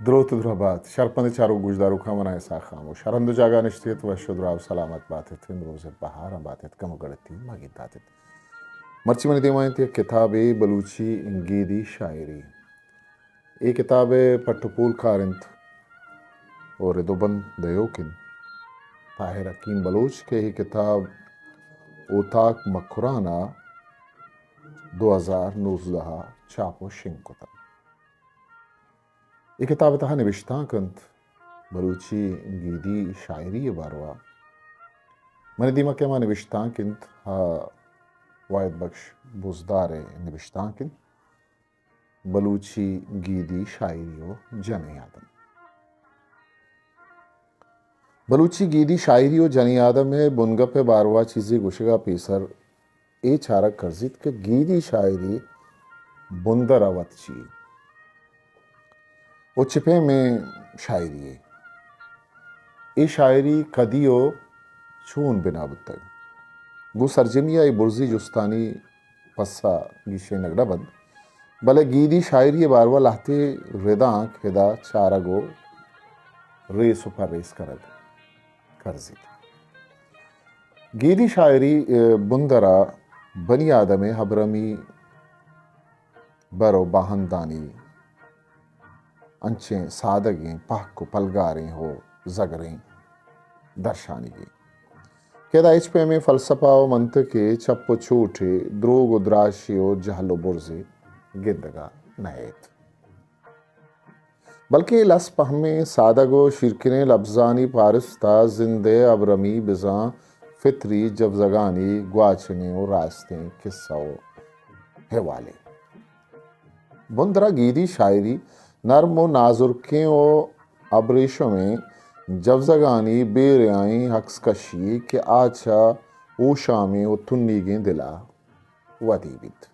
Drought Drabat, Sharpane Charu Gujdaru Kamana Sakhamo, Sharandu Jaganishtit was Shudrav Salamat Batit, and Rose Bahara Batit, Kamagati, Magitatit. मर्ची देवायत किताब बलूची इंगीदी शायरी ये किताब पट्टपूल खारिंत और रिदोबन दयोकिन Tahir Akeem Baloch के ही किताब ओताक मकुराना 2019 छापो शिंकुता ये किताब तहा निविश्ता कंत बलूची इंगीदी शायरी बारवा मैंने दीमा के मां निविश्ता किंत हा वायद बख्श बुजदार निविश्तांकिन बलूची गीदी शायरियो जन आदम बलूची गीदी शायरियो जन आदम में बुनगपे बारवा चीज़ी गुशगा पीसर ए चारक कर्जित के गीदी शायरी बुंदर अवत ची वो चिपे में शायरी ए शायरी कदियो चून बिना बुतग गु सरजमिया बुर्जी जुस्तानी पस्सा गिशे नगड़बंद भले गीदी शायरी बारवा लाते रेदांक हिदा चारगो रेस ऊपर रेस करद करजी गीदी शायरी बुंदरा बनी आदमे हबरमी बरो बाहनदानी अंचे सादगे पाक पलगारें हो जगरें दर्शानी की केदा इच पे में फलसफा व मंतक के चप्पो छूटे द्रोग उद्राशियो जहलो बुर्जे गिंदगा नएत बल्कि लस पहमे सादगो शिरकिने लफ्जानी पारिस्ता जिंदे अबरमी बिजा फित्री जबजगानी ग्वाचने और रास्ते किस्सा हेवाले बुंदरा गीदी शायरी नर्म व नाजुरके व अबरेशों में जवजगानी बेरियाई हक्सकशी के आचा ऊशा में वो तुन्नी गें दिला वदीबित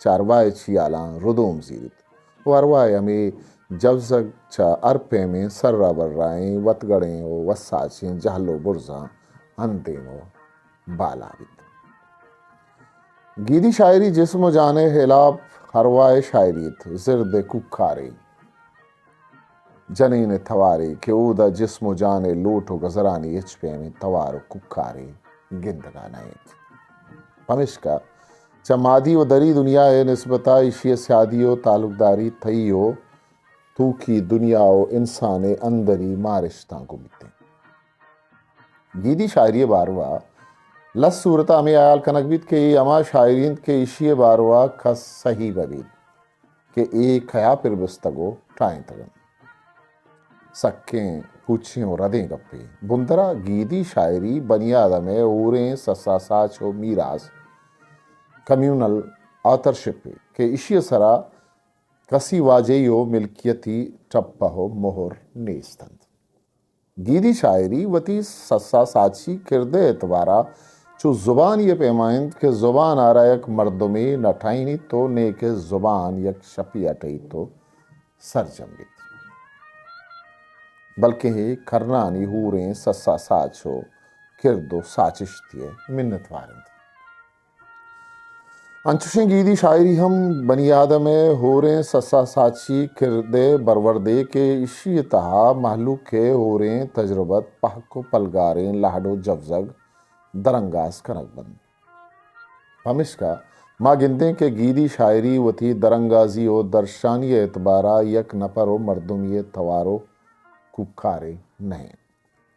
चारवाए छियाला रुदोम जीरित वरवाए में जवजग चा अरपे में सर्रा बर्राएं वतगड़ें ओ वसाचें जहलो बुर्जा अंतेनो बालाबित गीदी शायरी जिस्म जाने हिलाप हरवाए शायरीत जिर्द कुखारे जनीन थवारे के ऊदा जिस्म जाने लूटो गजरानी इचपे में तवारो कुखारे गिंदगा नएत पमिश्का चमादी व दरी दुनिया है निस्बता इशिय स्यादियो तालुकदारी थईयो तू की दुनिया ओ इंसाने अंदरी मारिश्ता को बीते गीदी शायरी बारवा लस सूरता में आयाल कनकबीत के अमा शायरीन के इशिय बारवा का सही बबीद के एक खया फिर बस्तगो टाइम तगन सक्कें पूछियों रदें गप्पे बुंदरा गीदी शायरी बनियाद में ऊरें ससा साचो मीरास कम्यूनल ऑथरशिप के इशिय सरा कसी वाजेयो मिल्कियती टप्पा हो मोहर नेस्तंद गीदी शायरी वती ससा साची किरदे एतवारा जो जुबान ये पैमाइंद के जुबान आ रहा एक मर्दमे नठाइनी तो ने के जुबान यक शपी अटई तो सरजमित बल्कि करनानी हूरें ससा साचो किरदो साचिश्तिये मिन्नत वारंद अंचुशें गीदी शायरी हम बनियाद में होरें ससा साची किरदे बरवरदे के इशी तहा महलूक के होरें तजरबत पहको पलगारें लाडो जवजग दरंगाज कनकबंद हमिश्का माँ गिंदे के गीदी शायरी वती दरंगाजी ओ दर्शानी एतबारा यक नपरो मर्दुमिये तवारो कुखारे नहीं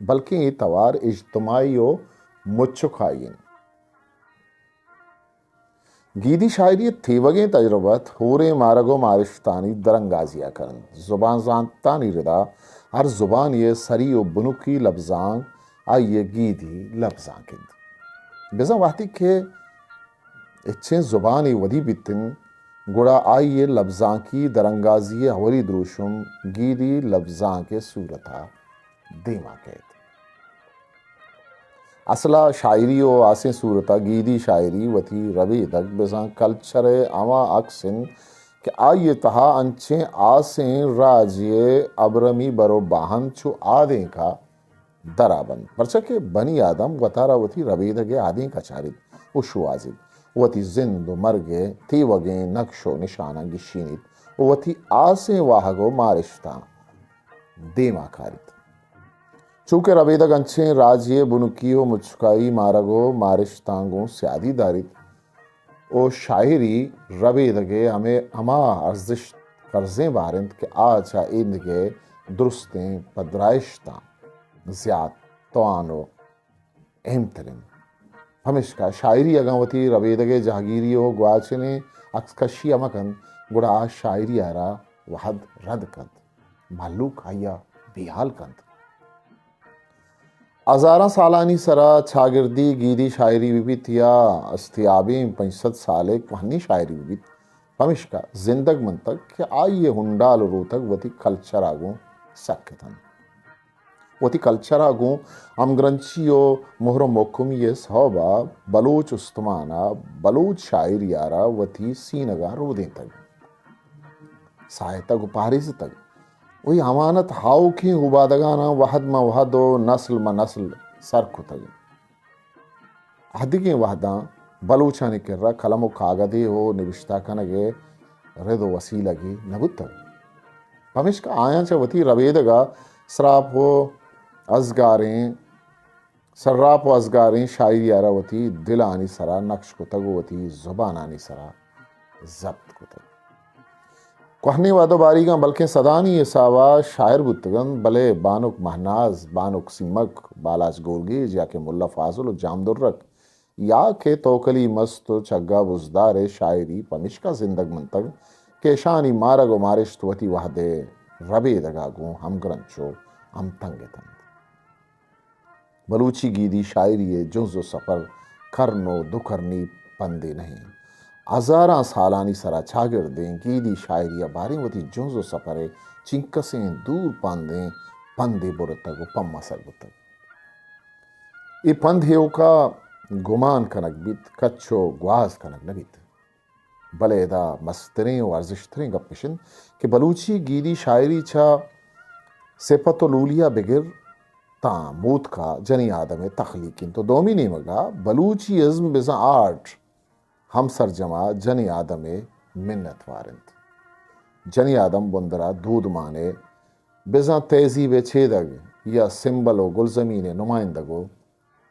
बल्कि तवार इज्तमाई ओ मुच्छुखाइन गीदी शायरी थेवगे तजरबत होरे मारगो मारिश्तानी दरंगाजिया करन जुबान जानतानी रिदा हर जुबान ये सरी ओ बुनुकी लफ्जां आइए गीदी लफ्जां किंद बेजा वाती के इच्छे जुबान वदी बितिन गुड़ा आइए लफ्जां की दरंगाजी हवरी द्रुशुम गीदी लफ्जां के सूरता देमा कहत असला शायरी ओ आसे सूरता गीदी शायरी वती रवि दक बेजा कल्चर आवा अक्सिन के आइए तहा अंचे आसे राजिए अबरमी बरो बाहन छु आदे का दराबंद परचा के बनी आदम वतारा वती रवि दगे आदे का चारित उशुआजिद वती जिंदो मरगे थी वगे नक्शो निशाना गिशीनित वथी आसे वाहगो मारिश्ता देमा खारित चूंकि रबेदक अंछे राज्य बुनुकियो मुचुकाई मारगो मारिश्तांगो स्यादी दारित ओ शायरी रबेदगे हमें अमा अर्जिश कर्जें बारिंद के आचा इनके दुरुस्तें पदराइश्ता ज़्याद तवानो अहम तरिन हमेशा शायरी अगवती रबेदगे जहागीरी हो ग्वाचने अक्सकशी अमकन गुड़ा शायरी आरा वहद रद कंद मालूक आया बेहाल कंद हजारा सालानी सरा छागिर्दी गीदी शायरी विबित या अस्तियाबी 65 साले कहानी शायरी विबित हमेशा जिंदग मंतक के आइए हुंडाल रोतक वती कल्चर आगो सक्यतन वती कल्चर आगो अमग्रंचियो मोहर मोकुम ये सौबा बलोच उस्तमाना बलोच शायरी आरा वती सीनगा रोदे तक सहायता गुपारिज तक वही अमानत हाउ की हुबादगाना वहद म वहदो नस्ल म नस्ल सरखु तग हदिगे वहदा बलूचाने किर्रा कलमो कागदे हो निविष्टा कनगे रेदो वसीलगी नबुत्तग पमिश्क आया च वती रवेदगा सराप हो अजगारें सर्राप अजगारें शायरी आरावती दिल आनी सरा नक्श को तगोवती जुबान आनी सरा जब्त को तग कहने वादो बारीगा बल्कि सदानी ये सावा शायर बुतगन भले बानुक महनाज बानुक सिमक बालाज गोरगेज या के मुल्ला फाजुल जामदुर्रक या के तोकली मस्त चग्गा बुजदार शायरी पमिश्का जिंदग मंतग के शानी मारगो मारिश्तवती वहदे रबे दगागो हम ग्रंचो हम तंगे तंग बलूची गीदी शायरी जुज़ो सफ़र करनो दुकरनी पंदे नहीं हजारा सालानी सरा छागिर दें गीदी शायरिया बारी वती जुज़ो सफ़रे चिंकसें दूर पांदें पंदे बुरतगो पम्मा सरगुतग ये पंधेव का गुमान कनक बीत कच्चो ग्वाज कनक नबीत बलेदा मस्तरें वर्जिश्तरें गप्पिशन कि बलूची गीदी शायरी छा सेपतो लूलिया बिगिर तामूत का जनी आदम तख्लीकिन तो दोमी नहीं मगा बलूची इज़्म बिज़ा आर्ट हम सरजमा जनी आदम मिन्नत वारंत जनी आदम बुंदरा दूध माने बिज़ा तेज़ीब छेदग या सिंबलो गुलजमीन नुमाइंदगो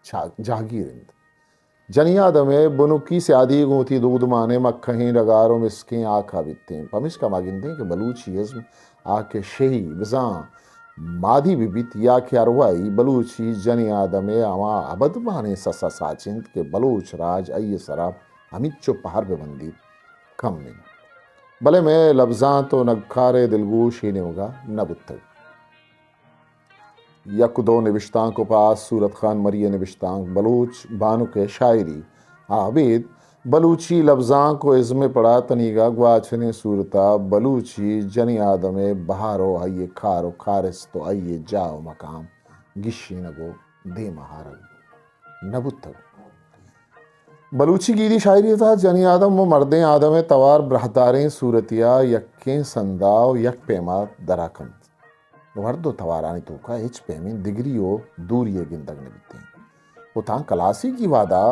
जागीरिंद जनी आदम बुनुकी से आदि गोती दूध माने मक्खहीं रगारों मिसकें आखा बित्तें पमिश का मागिंदे कि बलूची इज़्म आके शेही बिज़ा मादी बिबित या के अरवाई बलूची जनी आदमे अमा अबद माने ससा साचिंत के बलूच राज अय सराब हमिच्चो पहाड़ पे बंदी कम नहीं भले मैं लफ्जां तो नखारे दिलगोश ही नहीं होगा न बुत्तग यक दो निविश्तां को पास सूरत खान मरिय निविश्तां बलूच बानु के शायरी आबिद बलूची लफ्जां को इज़्मे पड़ा तनीगा ग्वाचने सूरता बलूची जनी आदमे बहारो आइए खारो खारिस तो आइए जाओ मकाम गिशी नगो दे महारग नबुत्तग बलूची गीदी शायरी था जनी आदम वो मर्दे आदम तवार ब्रहदारें सूरतिया यक्कें संदाव यक पेमा दराकंद वर्दो तवारानी तो का एच पेमिन दिग्रियो दूरिये गिंदग नबीते वो तां कलासी की वादा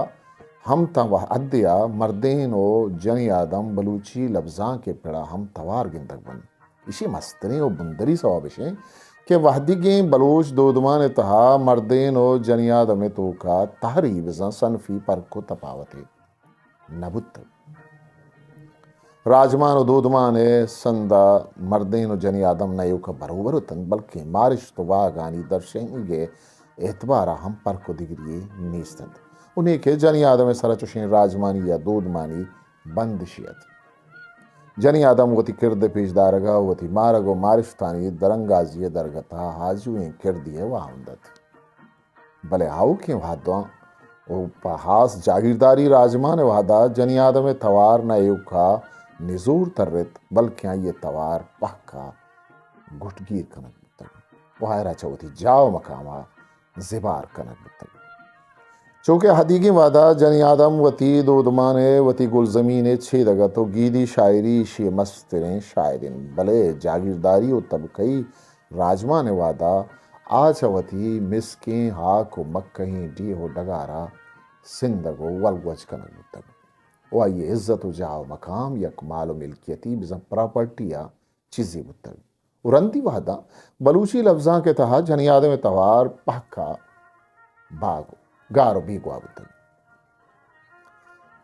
हम ता वह अद्या मर्देन ओ जनी आदम बलूची लफ्जां के पिड़ा हम तवार गिंदग बन इसी मस्तरे ओ बुंदरी सवाबिशे के वहदिगे बलूच दोदमान तहा मर्देन ओ जनी आदम तो का तहरी बिज़ा सनफी पर को तपावते नबुत्त राजमान व दूधमान संदा मर्देन जनी आदम नयो का बरोबर तन बल्कि मारिश तो वागानी दर्शेंगे एतबारा हम पर को दिगरिए नीस्तंद उन्हें के जनी आदम सरा चुशें राजमानी या दूधमानी बंदशियत जनी आदम वती किरद पेशदारगा वती मारगो मारिश्तानी दरंगाजी दरगता हाजुएं किरदिए वाहमदत भले हाउ के वादवा ओ पहास जागीरदारी राजमान वादा जनी आदम तवार न युका निजूर तरत बल्कि ये तवार पक्का गुटगीर कनक तक वायरा चौथी जाओ मकामा जिबार कनक तक चूँकि हदीगी वादा जनी आदम वती दोदमाने वती गुलजमीन छेदगा तो गीदी शायरी शे मस्तरें शायरिन भले जागीरदारी व तबकई राजमान वादा आज वती मिसकें हाक व मक्कहीं डी हो डगारा सिंदगो वलगवच कनक तक व ये इज्जत जाओ मकाम यक माल मिल्कियती बिज़म प्रॉपर्टी या चीज़ी बुतग उरंती वहदा बलूची लफ्जा के तहत जनियाद में तवार पक्का बाग गारो भी गुआ बुतग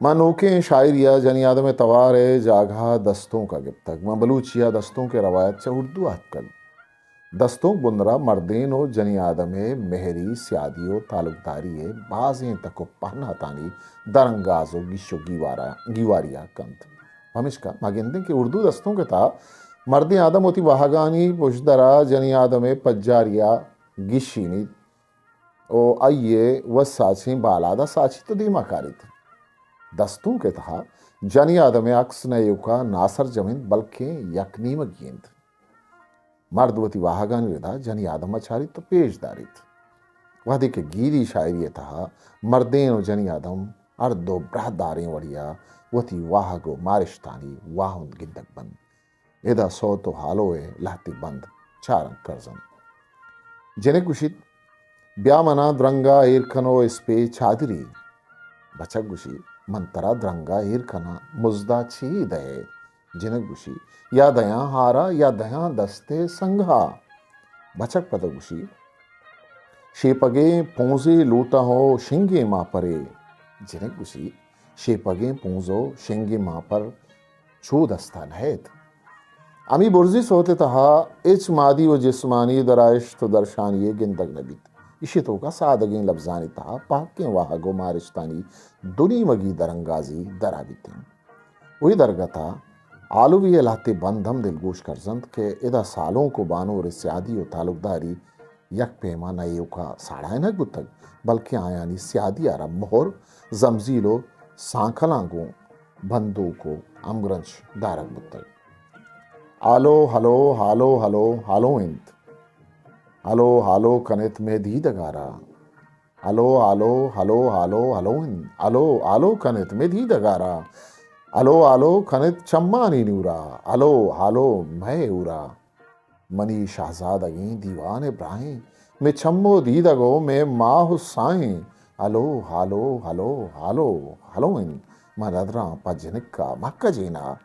माँ नोके शायरिया जनियाद में तवार जागा दस्तों का गिफ्तग माँ बलूचिया दस्तों के रवायत से उर्दू हतकल दस्तों बुंदरा मर्देन और जनी आदमे मेहरी स्यादियो तालुकदारी बाजें तको पहना तानी दरंगाजो गिशो गीवारिया कंत हमिश्का मागिंदे के उर्दू दस्तों के ता मर्दे आदम होती वहागानी पुशदरा जनी आदमे पज्जारिया गिशीनी ओ आइये व साची बालादा साची तो दीमा कारित दस्तों के तहा जनी आदमे अक्स नयुका नासर जमीन बल्कि यकनीम गेंद मर्दवती वाहगान रिदा जनी आदम अचारी तो पेश दारित वहदी के गीरी शायरी था मर्देन जनी आदम अर्दो ब्रहदारें वड़िया वती वाहगो मारिशतानी वाहुन गिंदक बंद एदा सो तो हालोए लहती बंद चारंग करजन जने कुशित ब्यामना द्रंगा ईरखनो इस्पे छादरी बचक गुशी मंतरा द्रंगा ईरखना मुजदा छी दये जिनगुशी या दया हारा या दया दस्ते संघा बचक पदगुशी शेपगे पोंजे लूटा हो शिंगे माँ परे जिनगुशी शेपगे पोंजो शिंगे माँ पर छो दस्ता नहैत अमी बुर्जी सोते तहा इच मादी व जिस्मानी दराइश तो दर्शानिये गिंदग नबीत इशी तो का सादगिन लफ्जानी तहा पाके वाहगो मारिशतानी दुनी मगी दरंगाजी दराबिते वही दरगता आलुवी लाते बंधम दिलगोश करजंत के इदा सालों को बानो और स्यादी और तालुकदारी यक पेमा नये का साढ़ाए न गुतक बल्कि आयानी स्यादी आरा मोहर जमजीलो सांखलांगो बंदो को अमग्रंश दारक गुतक आलो हलो हालो हलो हालो इंत आलो हालो कनित में दी दगारा आलो आलो हलो हालो हलो इंत आलो आलो कनित में दी दगारा अलो आलो खनित चम्मानी नूरा अलो हालो मैं उरा मनी शहजाद अगी दीवान इब्राहिम में छम्मो दीदगो में माँ हुसाइन अलो हालो हलो हालो हलो इन मदरा पजनिक का मक्का जीना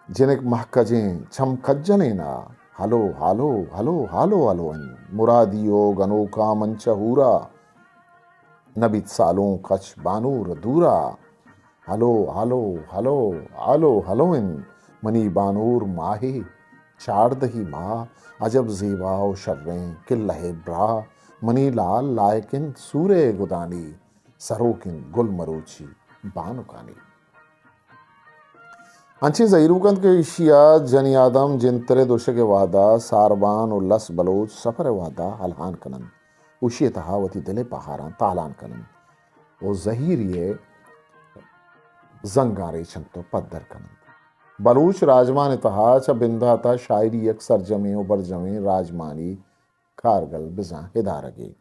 जिनिक महका जी छम कज्जनेना hello hello hello hello hello इन मुरादियो गनो का मंचहूरा नबित सालों कच बानूर दूरा hello hello hello hello hello इन मनी बानूर माहे चारदही माँ अजब ज़ेबाओ शर्रें किल्लहे ब्रा मनी लाल लायकिन सूरे गुदानी सरोकिन गुल मरोची बानुकानी अंची ज़ईरुकंद के इशिया जनी आदम जिनतरे दोशे के वादा सारबान और लस बलोच सफर वादा हलहान कनन उशी तहावती दिले पहारान तालान कनन वो जहीरिये जंगारे छंतो पद्दर कनन बलूच राजमा ने तहा च बिंदा था शायरी अक्सर जमे उबर जमे राजमानी कारगल बिजा हिदारगे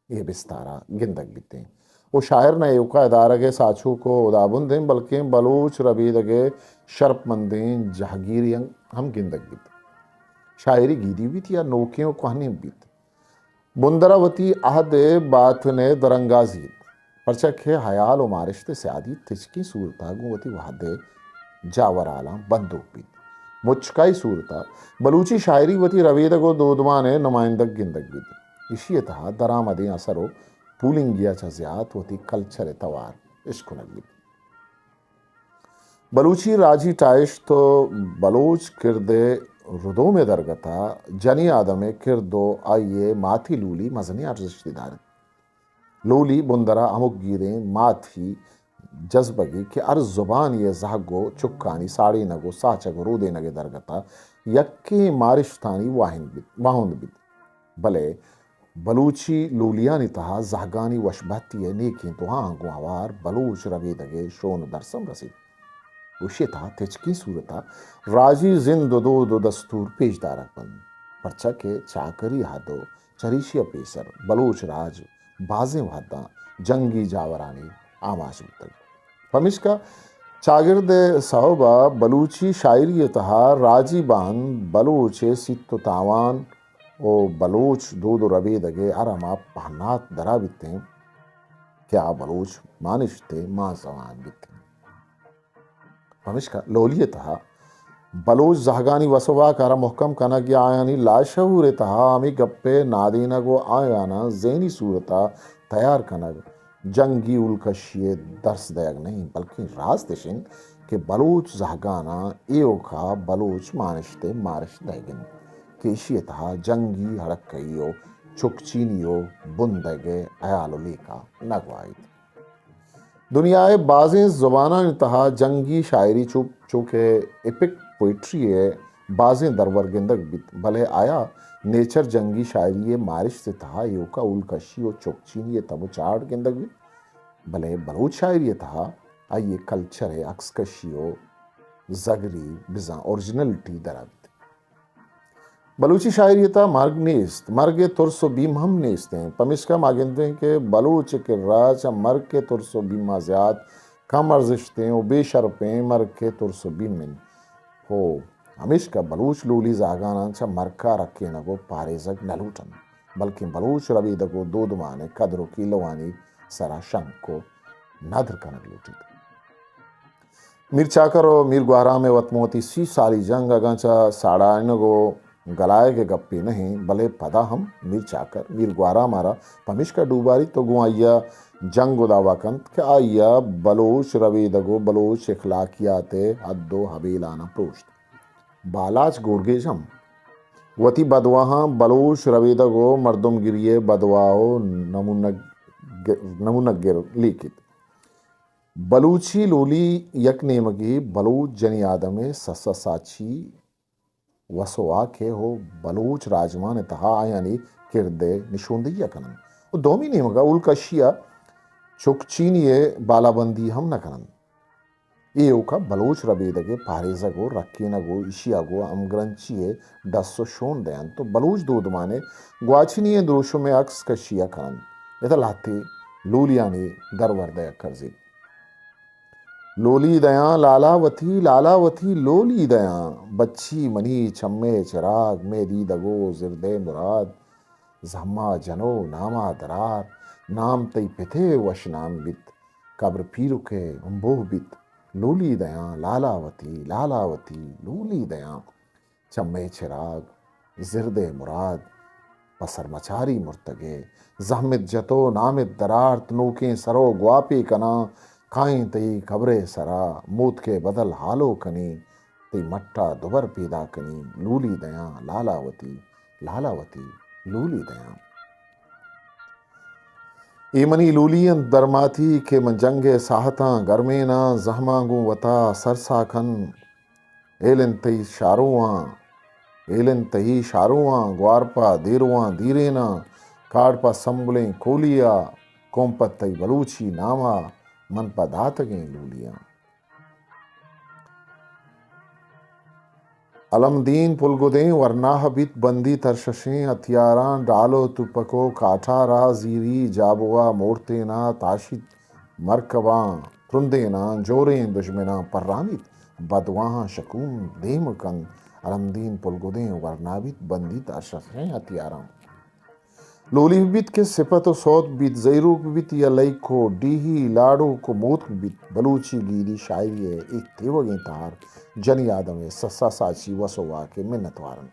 ये बिस्तारा गिंदक बिते वो शायर ने युका हिदारगे साछू को उदाबुन दें बल्कि बलूच रबीदगे शर्पमंदें जहागीरियंग हम गिंदक बिते शायरी गीदी बीत या नोकियों कहानी बीत बुंदरावती अहद बात ने दरंगाजी परचक है हयाल मारिश्ते से आदि तिचकी सूरता गुवती वहादे जावर आला बंदूक बीत मुचकाई सूरता बलूची शायरी वती रवीद को दोदमा ने नुमाइंदक गिंदक बीत इशी तहा दरामदे असरो पूलिंगिया चजियात वती कल्चर तवार इश्क नगली बलूची राजी टाइश तो बलोच किरदे रुदो में दरगता जनी आदमे किरदो आइये माथी लूली मजनी रिश्तेदार लोली बुंदरा अमुक गिरे माथी जज्बगी कि अर जुबान ये जहगो चुक्कानी साड़ी नगो साचगो रोदे नगे दरगता यक्के मारिशतानी वाहुंद बित भले बलूची लूलियानी तहा जहगानी वशबहती है नेकी तो हाँ गुआवार बलूच रवि दगे शोन दरसम रसी उशी था तिचकी सूरता राजी जिंद दो दस्तूर पेशदारा बन परचा के चाकरी हादो चरीशिया पेसर बलूच राज बाजें वादा जंगी जावरानी आमाश तक फमिश्का चागिर्द साहबा बलूची शायरी तहा राजी बान बलूचे सित्तो तावान ओ बलूच दो रबी दगे अरमा पहनात दरा बिते क्या बलोच मानिशते माँ जवान बिते पमिश्का लोलियतः बलोच जहगानी वसवा कारा मुहकम कनक आयानी लाशहूरे तहा आमी गप्पे नादीना गो आयाना जैनी सूरता तैयार कनक जंगी उलकशिये दर्स दयग नहीं बल्कि राज देशिन के बलोच जहगाना एओ का बलोच मानिशते मारिश दयगिन केशिये तहा जंगी हड़क कईयो चुकचीनियो बुंदगे अयालोली का नगवाई दुनियाए बाज़ें ज़ुबाना तहा जंगी शायरी चुप चूँकि एपिक पोइट्री है बाज़ें दरवर गिंदक बित भले आया नेचर जंगी शायरी मारिश से तहा योका उलकशी और चौकचीनी ये तब चाड़ गिंदक बित भले बलूच शायरी तहा आइए कल्चर है अक्सकशियो जगरी बिजा ओरिजिनलिटी दराबित बलूची शायरी था मार्ग नेस्त मर्ग तुरसो बीम हम नेस्त हैं पमिश्का मागिंदे के बलूच के राज मर्ग के तुरसो बीमा ज़्याद कम अर्जिशतें और बेशरपें मर्ग के तुरसो बीमिन हो हमिश्का बलूच लूली जागाना चा मरका रखे न को पारेजग नलूटन बल्कि बलूच रवि दगो दूध माने कदरों की लवानी सरा शंक को नदर कनक लूटी मीर चाकर और मीर ग्वारा में वतमोती सी सारी जंग अगाचा साड़ा गो गलाए के गप्पे नहीं भले पदा हम मीर चाकर मीर ग्वारा मारा पमिश का डूबारी तो गुआइया जंग उदावाकंत के आइया बलोच रवि दगो बलोच इखलाकियाते हद्दो हबीलाना प्रोष्ट बालाच गोरगेजम वती बदवाहा बलोच रवि दगो मर्दुम गिरिये बदवाओ नमुनगिर लिखित बलूची लोली यक नेमगी बलूच जनी आदमे ससा साची वसवा के हो बलूच राजमान तहा यानी किरदे निशुंदिया कनन वो दोमी नेमगा उलकशिया चुकचीनिये बालाबंदी हम न कनन ये का बलूच रबीदगे पारेजा गो रक्कीना गो इशिया गो अमग्रंचिये डसो शोन दयान तो बलूच दूध माने ग्वाचिनिये द्रोशो में अक्स कशिया कनन यथा लाती लूलियानी दरवर दया करजी लोली दया लालावती लोली दया बच्ची मनी छम्मे चिराग मेदी दगो जिरदे मुराद जम्मा जनो नामा दरार नाम तई पिथे वश नाम बित कब्र पीरु के उम्बोह बित लोली दया लालावती लोली दया छम्मे चिराग जिरदे मुराद पसर मचारी मुर्तगे जहमित जतो नामित दरार तनूके सरो ग्वापे कना खाएं तई खबरे सरा मूत के बदल हालो कनी तई मट्टा दुबर पैदा कनी लूली दया लालावती लूली दया ईमनी लूलियन दरमाती के मंजंगे साहता गरमेना जहमांगू वता सरसा खन एलन तही शारुआ ग्वारपा देरुआ दीरेना काड़पा संबुलें कोलिया कोमपत तई बलूची नामा मन पदात गई लूलियां अलमदीन पुलगुदें वरनाह बित बंदी तरशशें हथियारां डालो तुपको काठारा जीरी जाबुआ मोरतेना ताशित मरकबां तुंदेना जोरें दुश्मना पर्रानित बदवां शकूम देमकन अलमदीन पुलगुदें वरनाबित बंदी तरशशें हथियारां लोली बित के सिपत सौत बित जैरूक बित या लई को डीही लाडो को मोत बित बलूची गीरी शायरी है एक तेवगे तार जनी आदमे सस्सा साची वसोवा के मिन्नतवारन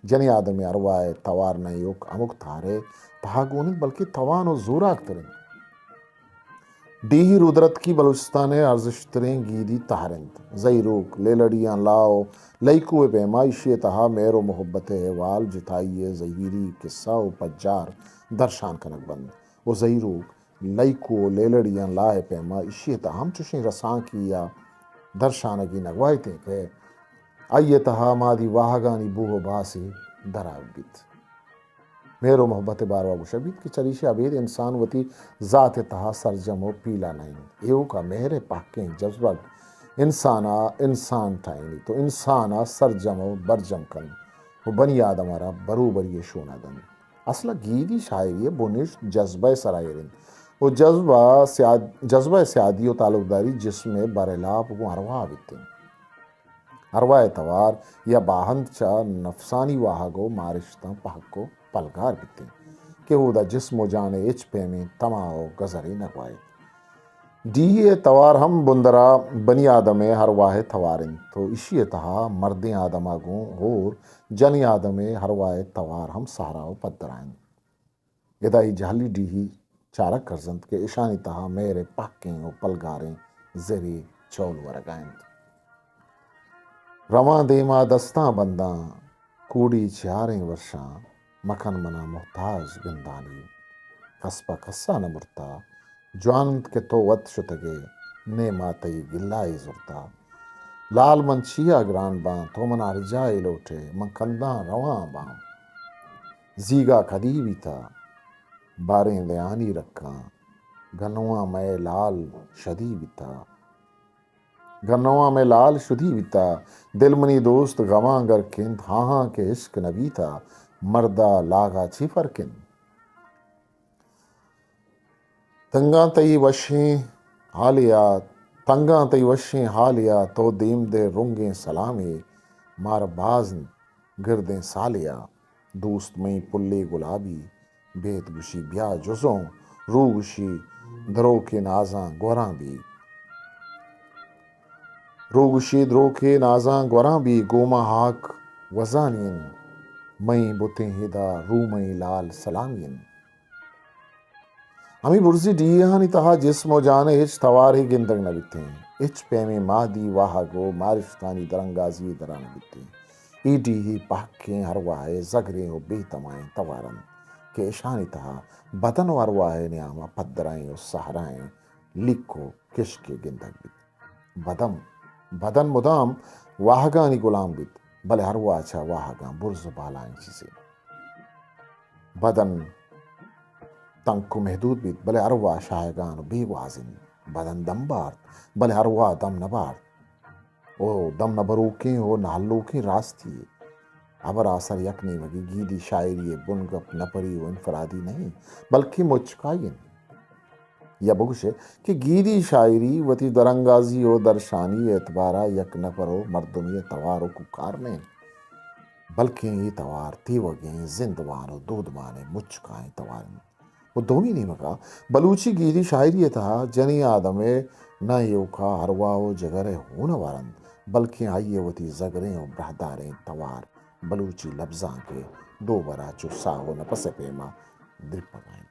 जनी आदमे अरवाए तवार नयोक अमुक थारे तहागोनित बल्कि तवान और जोरा अख्तरें डीही रुद्रत की बलूचिस्तान अर्जिश्तरें गीदी तहरंत जैरूक ले लड़ियाँ लाओ लईकुए पैमाइशे तहा मेरो मोहब्बत वाल जिताइए जहीरी किस्सा पज्जार दर्शान कनक बंद वो जहीरूक लईको ले लड़ियाँ लाए पैमाइशे तहा हम चुशें रसां की या दर्शान की नगवायते के आइए तहा मादी वाहगानी बूह बासी दराबित मेरो मोहब्बत बारवा गुशबीत की चरीश अबीद इंसान वती ज़ात तहा सरजमो पीला नहीं एवं का मेहरे पाकें जज्बा इंसान ठाइनी तो इंसाना सरजमो बरजम कन वो बनी आदम हमारा बरूबरी शोना दन असला गीदी शायरी बुनिश जज्बा सरायरिन वो जज्बा स्यादी और ताल्लुकदारी जिसमें बरलाप वो अरवा बिते अरवा तवार या बाहंद चा नफसानी वाहगो मारिश्ता पहको पलगार बिते के हुदा जिस्म जाने इच पे में तमाओ गजरी नगवाए डी तवार हम बुंदरा बनी आदमे हर वाहे तवारिन तो इशी तहा मर्द आदमा गो और जन आदमे हर वाहे तवार हम सहाराओ पदराइन यदा जाली डी चारक करजंत के ईशानी तहा मेरे पाकें और पलगारें जरी चौल वरगाइन रवा देमा दस्ता बंदा कूड़ी चारें वर्षा मखन मना मोहताज गंदानी कसपा कस्सा न मुरता ज्वानंत के तो वत शुतगे ने मातई गिल्लाई जुरता लाल मन छिया ग्रान बां तो मना रिजाई लोटे मन कंदा रवा बां जीगा खदी भी था बारें दयानी रखा गनवा में लाल शदी भी था गन्नवा में लाल शुदी बीता दिलमनी दोस्त गवां गर किन हाँ के इश्क नबी था मर्दा लागा छिफर किन तंगा तई वशें हालिया तंगा तई वशें हालिया तो दीम दे रुंगे सलामे मार बाज गिरदे सालिया दोस्त मई पुल्ले गुलाबी बेत गुशी ब्या जुजों रू गुशी दरो के नाजा गोरा भी रोगुशी द्रो के नाजा ग्वरा भी गोमा हाक वजानियन मई बुते हिदा रू मई लाल सलामियन हमी बुर्जी डीहानी तहा जिस्मो जाने हिच तवार ही गिंदग न बिते इच पेमे मादी वाह गो मारिशतानी दरंगाजी दरान बिते ईडी ही पाके हरवाए जगरे हो बेतमाए तवारन के ईशानी तहा बदन वरवाए न्यामा पदराएं और सहराएं लिखो किशके गिंदग बित बदम बदन मुदाम वाहगानी गुलाम बित भले हर वाचा वाहगा बुर्ज बालाएं चीजें बदन तंकु महदूद बित भले हर वा शाहगान बेवाजिन बदन दम बार भले हर वा दम नबार ओ दम नबरू के हो नालू के रास्ती अबर आसर यकनी वगी गीदी शायरी बुनगप नपरी वो इनफरादी नहीं बल्कि मुचकाइन या बगुशे कि गीदी शायरी वती दरंगाजी ओ दर्शानी एतबारा यक न परो मर्दमी तवारो कुकार में बल्कि ये तवार तीवगे जिंदवानो दूध माने मुचकाए तवार वो दोमी नहीं मका बलूची गीदी शायरी था जनी आदमे न योका हरवाओ जगरे हो न वारन बल्कि आइए वती जगरे और ब्रहदारे तवार बलूची लफ्जा के दो बरा चुस्सा हो न पसे पेमा द्रिप पकाएं